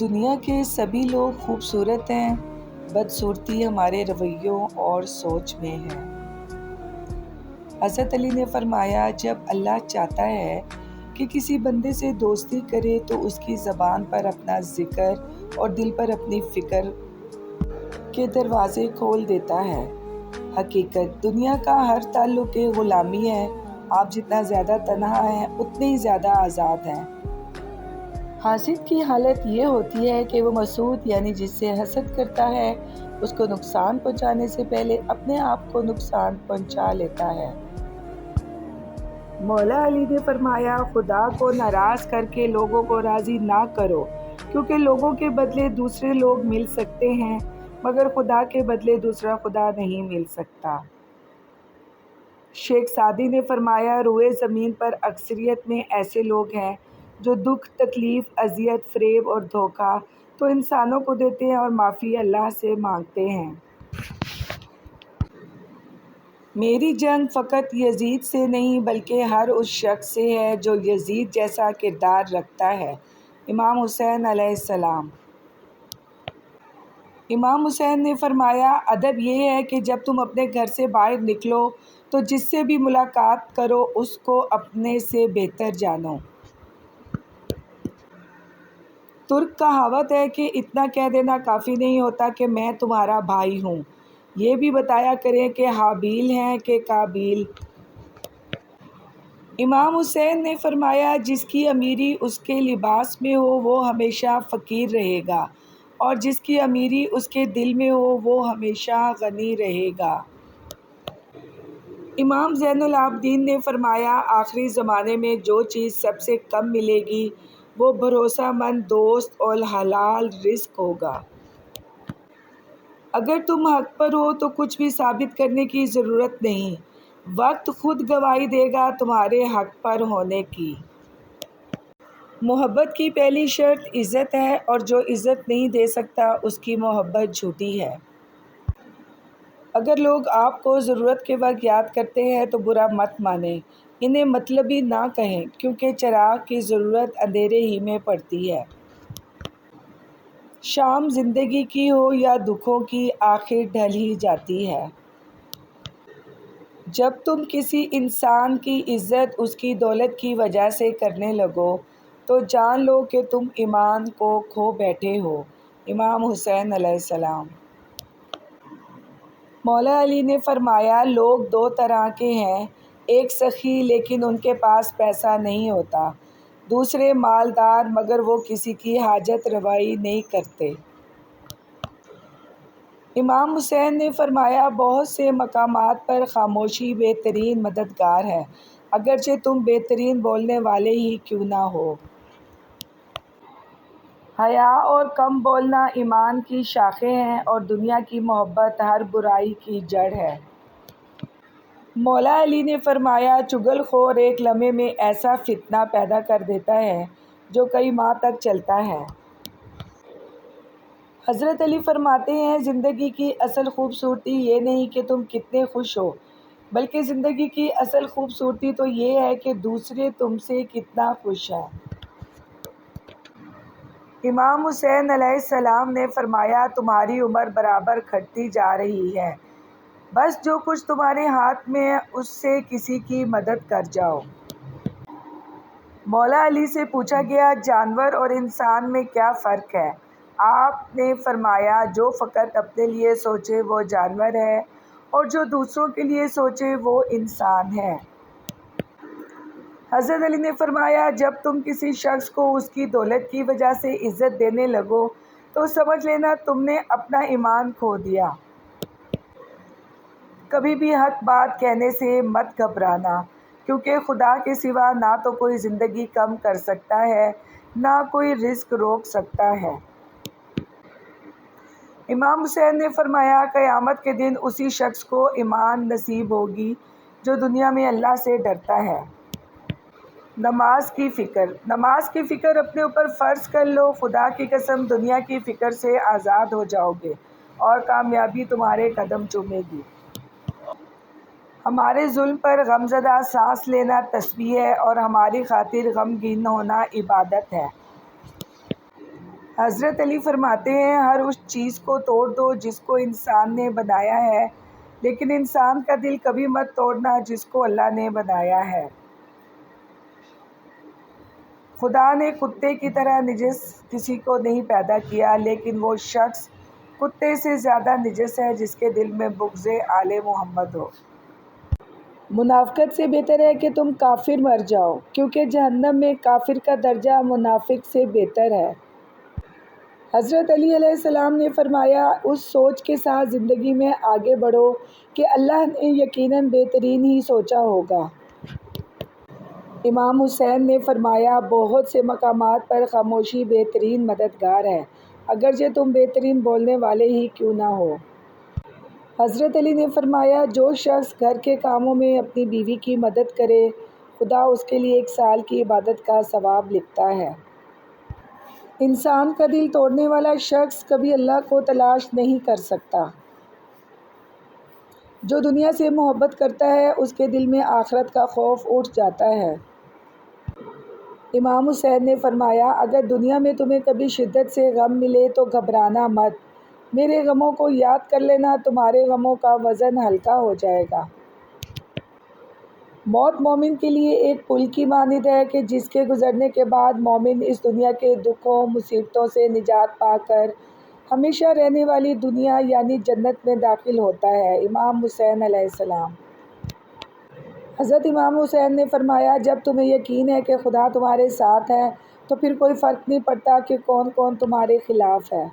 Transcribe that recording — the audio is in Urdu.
دنیا کے سبھی لوگ خوبصورت ہیں، بدصورتی ہمارے رویوں اور سوچ میں ہے۔ حضرت علی نے فرمایا، جب اللہ چاہتا ہے کہ کسی بندے سے دوستی کرے تو اس کی زبان پر اپنا ذکر اور دل پر اپنی فکر کے دروازے کھول دیتا ہے۔ حقیقت دنیا کا ہر تعلق غلامی ہے۔ آپ جتنا زیادہ تنہا ہیں اتنے ہی زیادہ آزاد ہیں۔ حاسد کی حالت یہ ہوتی ہے کہ وہ مسعود یعنی جس سے حسد کرتا ہے اس کو نقصان پہنچانے سے پہلے اپنے آپ کو نقصان پہنچا لیتا ہے۔ مولا علی نے فرمایا، خدا کو ناراض کر کے لوگوں کو راضی نہ کرو، کیونکہ لوگوں کے بدلے دوسرے لوگ مل سکتے ہیں مگر خدا کے بدلے دوسرا خدا نہیں مل سکتا۔ شیخ سعدی نے فرمایا، روئے زمین پر اکثریت میں ایسے لوگ ہیں جو دکھ، تکلیف، اذیت، فریب اور دھوکہ تو انسانوں کو دیتے ہیں اور معافی اللہ سے مانگتے ہیں۔ میری جنگ فقط یزید سے نہیں بلکہ ہر اس شخص سے ہے جو یزید جیسا کردار رکھتا ہے۔ امام حسین علیہ السلام۔ امام حسین نے فرمایا، ادب یہ ہے کہ جب تم اپنے گھر سے باہر نکلو تو جس سے بھی ملاقات کرو اس کو اپنے سے بہتر جانو۔ ترک کہاوت ہے کہ اتنا کہہ دینا کافی نہیں ہوتا کہ میں تمہارا بھائی ہوں، یہ بھی بتایا کریں کہ حابیل ہیں کہ قابیل۔ امام حسین نے فرمایا، جس کی امیری اس کے لباس میں ہو وہ ہمیشہ فقیر رہے گا اور جس کی امیری اس کے دل میں ہو وہ ہمیشہ غنی رہے گا۔ امام زین العابدین نے فرمایا، آخری زمانے میں جو چیز سب سے کم ملے گی وہ بھروسہ مند دوست اور حلال رزق ہوگا۔ اگر تم حق پر ہو تو کچھ بھی ثابت کرنے کی ضرورت نہیں، وقت خود گواہی دے گا تمہارے حق پر ہونے کی۔ محبت کی پہلی شرط عزت ہے اور جو عزت نہیں دے سکتا اس کی محبت جھوٹی ہے۔ اگر لوگ آپ کو ضرورت کے وقت یاد کرتے ہیں تو برا مت مانیں، انہیں مطلبی نہ کہیں، کیونکہ چراغ کی ضرورت اندھیرے ہی میں پڑتی ہے۔ شام زندگی کی ہو یا دکھوں کی، آخر ڈھل ہی جاتی ہے۔ جب تم کسی انسان کی عزت اس کی دولت کی وجہ سے کرنے لگو تو جان لو کہ تم ایمان کو کھو بیٹھے ہو۔ امام حسین علیہ السلام۔ مولا علی نے فرمایا، لوگ دو طرح کے ہیں، ایک سخی لیکن ان کے پاس پیسہ نہیں ہوتا، دوسرے مالدار مگر وہ کسی کی حاجت روائی نہیں کرتے۔ امام حسین نے فرمایا، بہت سے مقامات پر خاموشی بہترین مددگار ہے، اگرچہ تم بہترین بولنے والے ہی کیوں نہ ہو۔ حیا اور کم بولنا ایمان کی شاخیں ہیں اور دنیا کی محبت ہر برائی کی جڑ ہے۔ مولا علی نے فرمایا، چغل خور ایک لمحے میں ایسا فتنہ پیدا کر دیتا ہے جو کئی ماہ تک چلتا ہے۔ حضرت علی فرماتے ہیں، زندگی کی اصل خوبصورتی یہ نہیں کہ تم کتنے خوش ہو، بلکہ زندگی کی اصل خوبصورتی تو یہ ہے کہ دوسرے تم سے کتنا خوش ہیں۔ امام حسین علیہ السلام نے فرمایا، تمہاری عمر برابر گھٹتی جا رہی ہے، بس جو کچھ تمہارے ہاتھ میں ہے اس سے کسی کی مدد کر جاؤ۔ مولا علی سے پوچھا گیا، جانور اور انسان میں کیا فرق ہے؟ آپ نے فرمایا، جو فقط اپنے لیے سوچے وہ جانور ہے اور جو دوسروں کے لیے سوچے وہ انسان ہے۔ حضرت علی نے فرمایا، جب تم کسی شخص کو اس کی دولت کی وجہ سے عزت دینے لگو تو سمجھ لینا تم نے اپنا ایمان کھو دیا۔ کبھی بھی حق بات کہنے سے مت گھبرانا، کیونکہ خدا کے سوا نہ تو کوئی زندگی کم کر سکتا ہے نہ کوئی رزق روک سکتا ہے۔ امام حسین نے فرمایا، قیامت کے دن اسی شخص کو ایمان نصیب ہوگی جو دنیا میں اللہ سے ڈرتا ہے۔ نماز کی فکر۔ نماز کی فکر اپنے اوپر فرض کر لو، خدا کی قسم دنیا کی فکر سے آزاد ہو جاؤ گے اور کامیابی تمہارے قدم چومے گی۔ ہمارے ظلم پر غمزدہ سانس لینا تسبیح ہے اور ہماری خاطر غمگین ہونا عبادت ہے۔ حضرت علی فرماتے ہیں ہر اس چیز کو توڑ دو جس کو انسان نے بنایا ہے، لیکن انسان کا دل کبھی مت توڑنا جس کو اللہ نے بنایا ہے۔ خدا نے کتے کی طرح نجس کسی کو نہیں پیدا کیا، لیکن وہ شخص کتے سے زیادہ نجس ہے جس کے دل میں بغض آل محمد ہو۔ منافقت سے بہتر ہے کہ تم کافر مر جاؤ، کیونکہ جہنم میں کافر کا درجہ منافق سے بہتر ہے۔ حضرت علی علیہ السلام نے فرمایا، اس سوچ کے ساتھ زندگی میں آگے بڑھو کہ اللہ نے یقیناً بہترین ہی سوچا ہوگا۔ امام حسین نے فرمایا، بہت سے مقامات پر خاموشی بہترین مددگار ہے، اگرچہ تم بہترین بولنے والے ہی کیوں نہ ہو۔ حضرت علی نے فرمایا، جو شخص گھر کے کاموں میں اپنی بیوی کی مدد کرے، خدا اس کے لیے 1 سال کی عبادت کا ثواب لکھتا ہے۔ انسان کا دل توڑنے والا شخص کبھی اللہ کو تلاش نہیں کر سکتا۔ جو دنیا سے محبت کرتا ہے اس کے دل میں آخرت کا خوف اٹھ جاتا ہے۔ امام حسین نے فرمایا، اگر دنیا میں تمہیں کبھی شدت سے غم ملے تو گھبرانا مت، میرے غموں کو یاد کر لینا، تمہارے غموں کا وزن ہلکا ہو جائے گا۔ موت مومن کے لیے ایک پل کی مانند ہے کہ جس کے گزرنے کے بعد مومن اس دنیا کے دکھوں مصیبتوں سے نجات پا کر ہمیشہ رہنے والی دنیا یعنی جنت میں داخل ہوتا ہے۔ امام حسین علیہ السلام۔ حضرت امام حسین نے فرمایا، جب تمہیں یقین ہے کہ خدا تمہارے ساتھ ہے تو پھر کوئی فرق نہیں پڑتا کہ کون کون تمہارے خلاف ہے۔